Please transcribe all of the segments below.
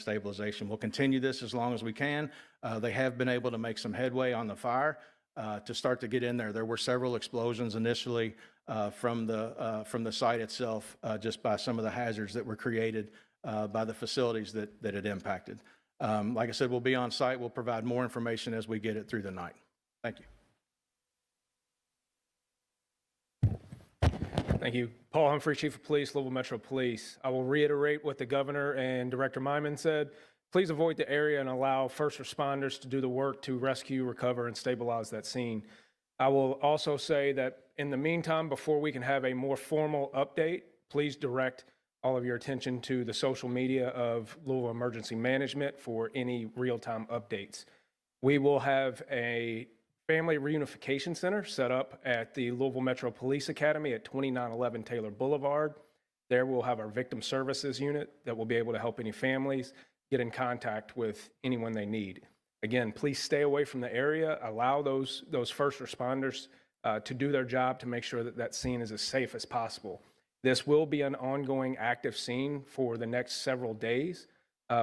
stabilization. We'll continue this as long as we can. They have been able to make some headway on the fire to start to get in there. There were several explosions initially from the site itself, just by some of the hazards that were created by the facilities that it impacted. Like I said, we'll be on site. We'll provide more information as we get it through the night. Thank you. Thank you. Paul Humphrey, Chief of Police, Louisville Metro Police. I will reiterate what the Governor and Director Myman said. Please avoid the area and allow first responders to do the work to rescue, recover, and stabilize that scene. I will also say that in the meantime, before we can have a more formal update, please direct all of your attention to the social media of Louisville Emergency Management for any real-time updates. We will have a Family Reunification Center set up at the Louisville Metro Police Academy at 2911 Taylor Boulevard. There we'll have our Victim Services Unit that will be able to help any families get in contact with anyone they need. Again, please stay away from the area. Allow those first responders to do their job to make sure that that scene is as safe as possible. This will be an ongoing active scene for the next several days.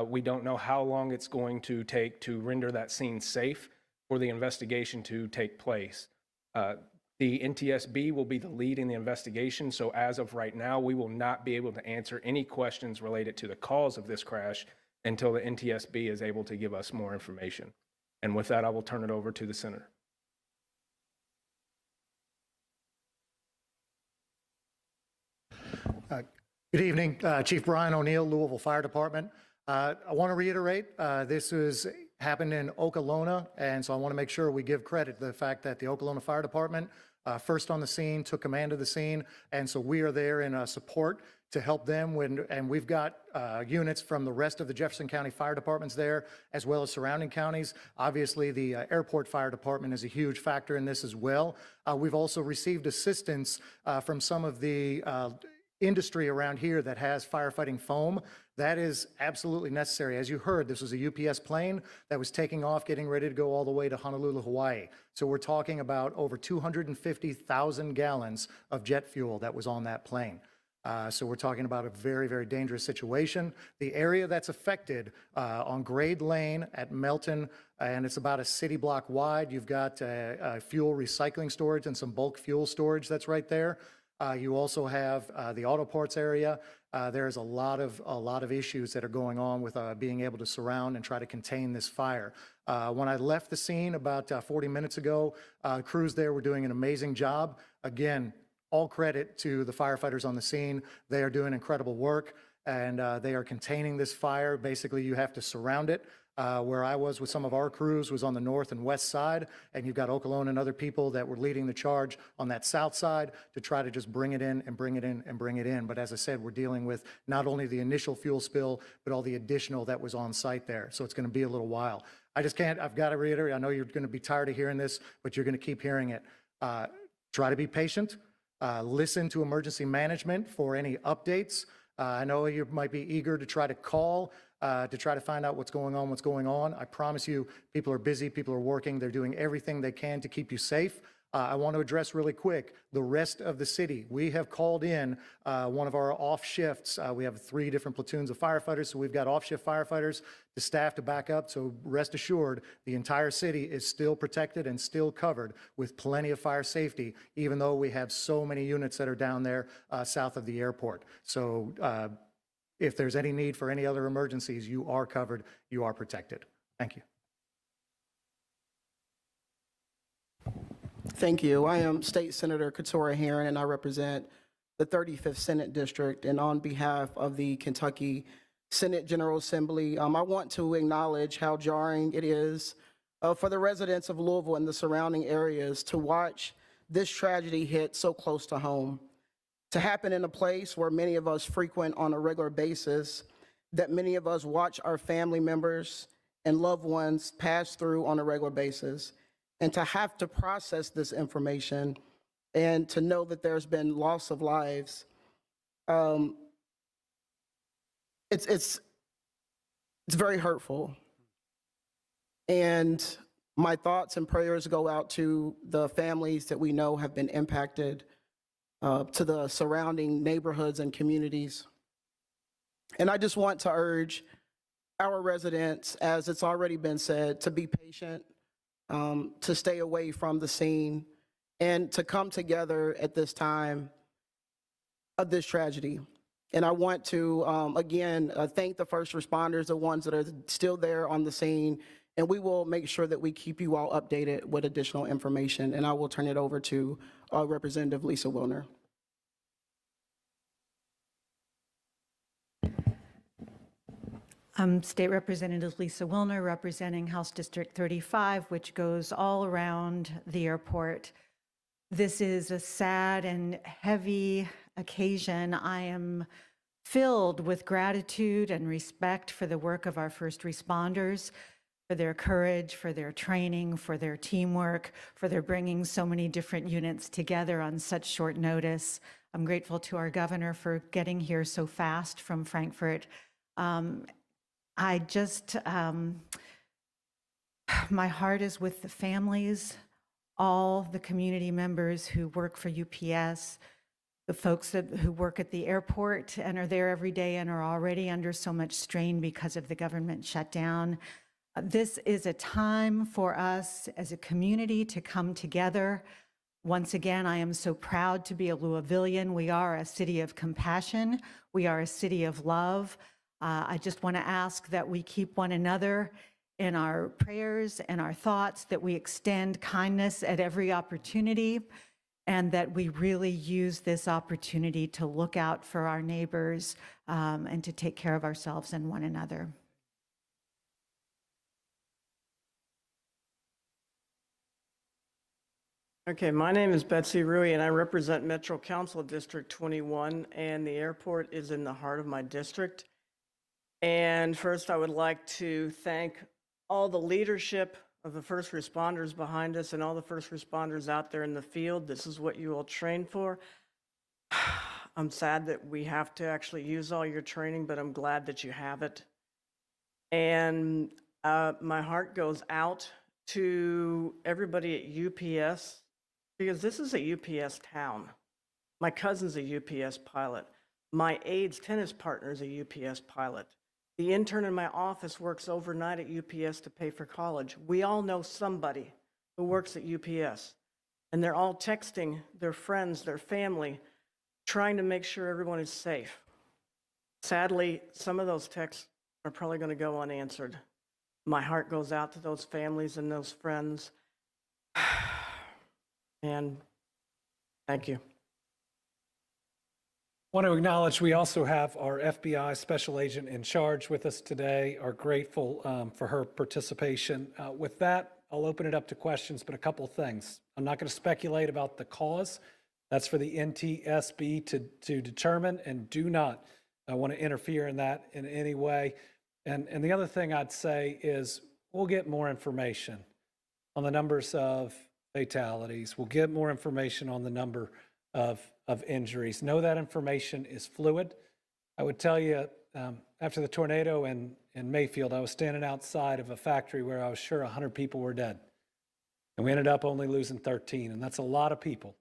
We don't know how long it's going to take to render that scene safe for the investigation to take place. The NTSB will be the lead in the investigation, so as of right now, we will not be able to answer any questions related to the cause of this crash until the NTSB is able to give us more information. And with that, I will turn it over to the Senator. Good evening, Chief Brian O'Neill, Louisville Fire Department. I want to reiterate, this happened in Okolona, and so I want to make sure we give credit to the fact that the Okolona Fire Department first on the scene, took command of the scene, and so we are there in support to help them and we've got units from the rest of the Jefferson County Fire Departments there, as well as surrounding counties. Obviously, the Airport Fire Department is a huge factor in this as well. We've also received assistance from some of the industry around here that has firefighting foam. That is absolutely necessary. As you heard, this was a UPS plane that was taking off, getting ready to go all the way to Honolulu, Hawaii. So we're talking about over 250,000 gallons of jet fuel that was on that plane. So we're talking about a very, very dangerous situation. The area that's affected on Grade Lane at Melton, and it's about a city block wide. You've got fuel recycling storage and some bulk fuel storage that's right there. You also have the auto parts area. There's a lot of issues that are going on with being able to surround and try to contain this fire. When I left the scene about 40 minutes ago, crews there were doing an amazing job. Again, all credit to the firefighters on the scene. They are doing incredible work, and they are containing this fire. Basically, you have to surround it. Where I was with some of our crews was on the north and west side, and you've got Okolona and other people that were leading the charge on that south side to try to just bring it in and bring it in and bring it in. But as I said, we're dealing with not only the initial fuel spill, but all the additional that was on site there. So it's going to be a little while. I've got to reiterate, I know you're going to be tired of hearing this, but you're going to keep hearing it. Try to be patient. Listen to emergency management for any updates. I know you might be eager to try to call to try to find out what's going on. I promise you, people are busy, people are working, they're doing everything they can to keep you safe. I want to address really quick the rest of the city. We have called in one of our off shifts. We have 3 different platoons of firefighters, so we've got off shift firefighters to staff to back up. So rest assured, the entire city is still protected and still covered with plenty of fire safety, even though we have so many units that are down there south of the airport. So if there's any need for any other emergencies, you are covered, you are protected. Thank you. Thank you. I am State Senator Katora Herron, and I represent the 35th Senate District. And on behalf of the Kentucky Senate General Assembly, I want to acknowledge how jarring it is for the residents of Louisville and the surrounding areas to watch this tragedy hit so close to home, to happen in a place where many of us frequent on a regular basis, that many of us watch our family members and loved ones pass through on a regular basis. And to have to process this information and to know that there's been loss of lives, it's very hurtful. And my thoughts and prayers go out to the families that we know have been impacted, to the surrounding neighborhoods and communities. And I just want to urge our residents, as it's already been said, to be patient, to stay away from the scene, and to come together at this time of this tragedy. And I want to, again, thank the first responders, the ones that are still there on the scene, and we will make sure that we keep you all updated with additional information. And I will turn it over to Representative Lisa Wilner. State Representative Lisa Wilner, representing House District 35, which goes all around the airport. This is a sad and heavy occasion. I am filled with gratitude and respect for the work of our first responders, for their courage, for their training, for their teamwork, for their bringing so many different units together on such short notice. I'm grateful to our governor for getting here so fast from Frankfurt. My heart is with the families, all the community members who work for UPS, the folks who work at the airport and are there every day and are already under so much strain because of the government shutdown. This is a time for us as a community to come together. Once again, I am so proud to be a Louisvillian. We are a city of compassion. We are a city of love. I just want to ask that we keep one another in our prayers and our thoughts, that we extend kindness at every opportunity, and that we really use this opportunity to look out for our neighbors and to take care of ourselves and one another. Okay, my name is Betsy Rui, and I represent Metro Council District 21, and the airport is in the heart of my district. And first, I would like to thank all the leadership of the first responders behind us and all the first responders out there in the field. This is what you all train for. I'm sad that we have to actually use all your training, but I'm glad that you have it. And my heart goes out to everybody at UPS, because this is a UPS town. My cousin's a UPS pilot. My aide's tennis partner is a UPS pilot. The intern in my office works overnight at UPS to pay for college. We all know somebody who works at UPS, and they're all texting their friends, their family, trying to make sure everyone is safe. Sadly, some of those texts are probably going to go unanswered. My heart goes out to those families and those friends. And thank you. I want to acknowledge we also have our FBI special agent in charge with us today. Are grateful for her participation. With that, I'll open it up to questions, but a couple of things. I'm not going to speculate about the cause. That's for the NTSB to determine, and do not want to interfere in that in any way. And the other thing I'd say is we'll get more information on the numbers of fatalities. We'll get more information on the number of injuries. Know that information is fluid. I would tell you, after the tornado in Mayfield, I was standing outside of a factory where I was sure 100 people were dead. And we ended up only losing 13, and that's a lot of people.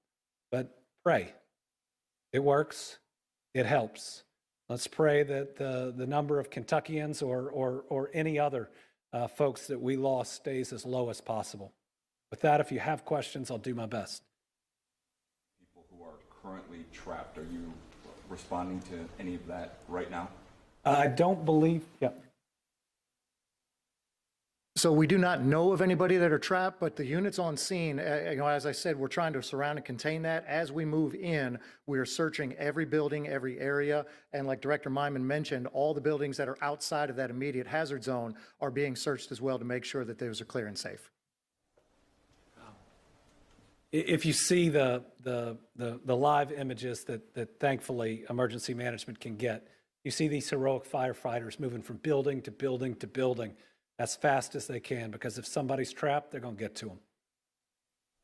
But pray. It works. It helps. Let's pray that the number of Kentuckians or any other folks that we lost stays as low as possible. With that, if you have questions, I'll do my best. People who are currently trapped, are you responding to any of that right now? I don't believe, yeah. So we do not know of anybody that are trapped, but the units on scene, as I said, we're trying to surround and contain that. As we move in, we are searching every building, every area. And like Director Myman mentioned, all the buildings that are outside of that immediate hazard zone are being searched as well to make sure that those are clear and safe. If you see the live images that thankfully emergency management can get, you see these heroic firefighters moving from building to building to building as fast as they can, because if somebody's trapped, they're going to get to them.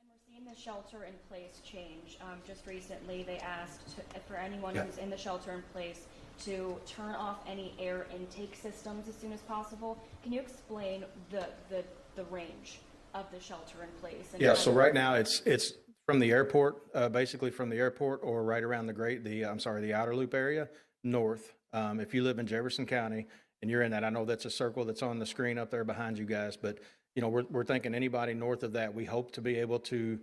And we're seeing the shelter in place change. Just recently, they asked for anyone who's in the shelter in place to turn off any air intake systems as soon as possible. Can you explain the range of the shelter in place? And Yeah, so right now it's from the airport, basically from the airport or right around the outer loop area north. If you live in Jefferson County and you're in that. I know that's a circle that's on the screen up there behind you guys, but we're thinking anybody north of that, we hope to be able to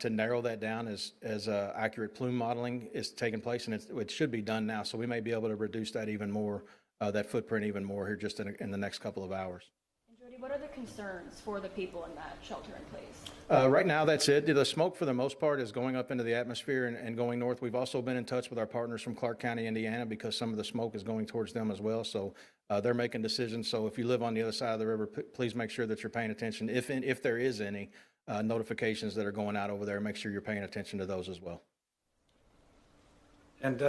narrow that down as accurate plume modeling is taking place, and it should be done now. So we may be able to reduce that even more, that footprint even more here just in the next couple of hours. And Jody, what are the concerns for the people in that shelter in place? Right now, that's it. The smoke, for the most part, is going up into the atmosphere and going north. We've also been in touch with our partners from Clark County, Indiana, because some of the smoke is going towards them as well. So they're making decisions. So if you live on the other side of the river, please make sure that you're paying attention. If there is any notifications that are going out over there, make sure you're paying attention to those as well. And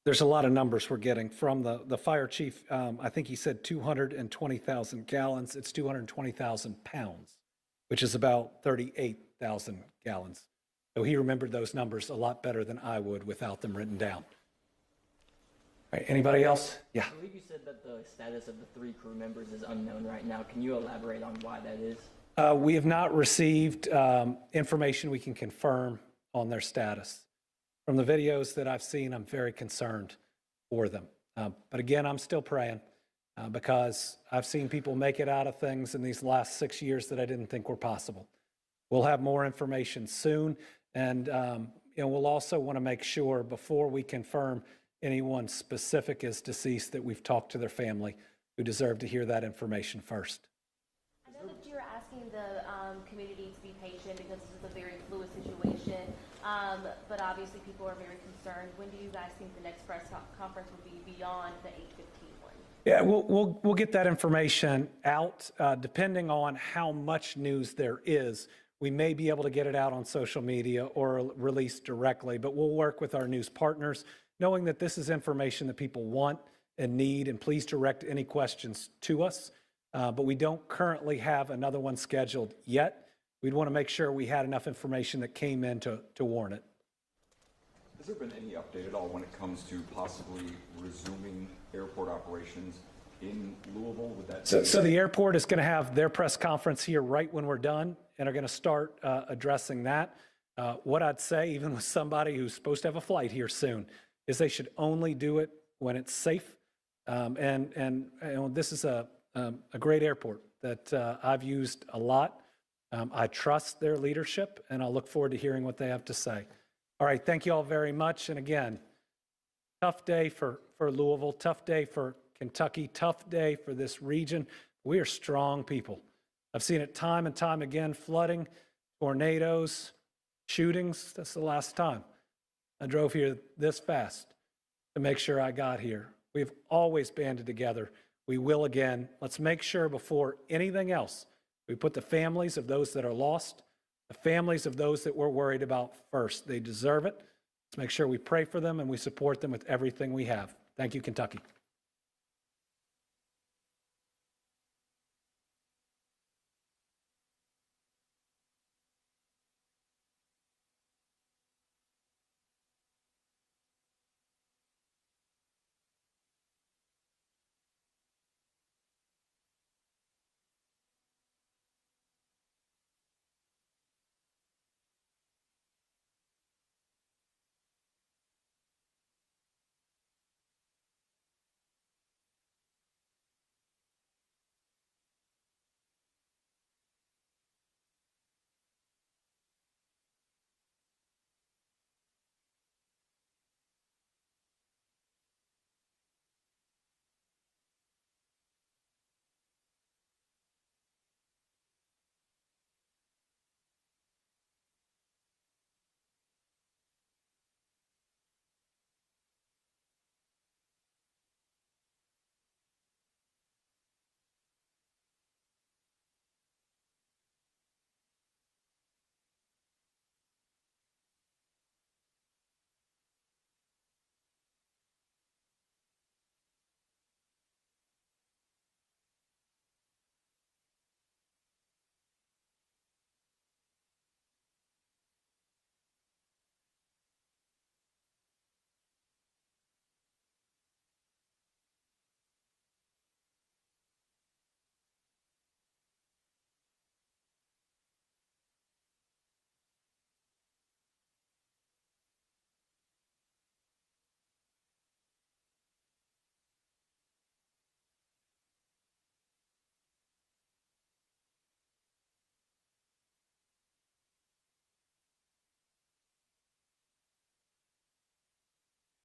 there's a lot of numbers we're getting from the fire chief. I think he said 220,000 gallons. It's 220,000 pounds, which is about 38,000 gallons. So he remembered those numbers a lot better than I would without them written down. All right, anybody else? Yeah. I believe you said that the status of the 3 crew members is unknown right now. Can you elaborate on why that is? We have not received information we can confirm on their status. From the videos that I've seen, I'm very concerned for them. But again, I'm still praying because I've seen people make it out of things in these last 6 years that I didn't think were possible. We'll have more information soon, and we'll also want to make sure before we confirm anyone specific is deceased that we've talked to their family, who deserve to hear that information first. I know that you're asking the community to be patient because this is a very fluid situation, but obviously people are very concerned. When do you guys think the next press conference will be beyond the 8:15 one? Yeah, we'll get that information out. Depending on how much news there is, we may be able to get it out on social media or release directly, but we'll work with our news partners, knowing that this is information that people want and need, and please direct any questions to us. But we don't currently have another one scheduled yet. We'd want to make sure we had enough information that came in to warn it. Has there been any update at all when it comes to possibly resuming airport operations in Louisville? Would that So the airport is going to have their press conference here right when we're done, and are going to start addressing that. What I'd say, even with somebody who's supposed to have a flight here soon, is they should only do it when it's safe. And this is a great airport that I've used a lot. I trust their leadership, and I'll look forward to hearing what they have to say. All right, thank you all very much. And again, tough day for Louisville, tough day for Kentucky, tough day for this region. We are strong people. I've seen it time and time again, flooding, tornadoes, shootings. That's the last time I drove here this fast to make sure I got here. We've always banded together. We will again. Let's make sure before anything else, we put the families of those that are lost, the families of those that we're worried about first. They deserve it. Let's make sure we pray for them and we support them with everything we have. Thank you, Kentucky.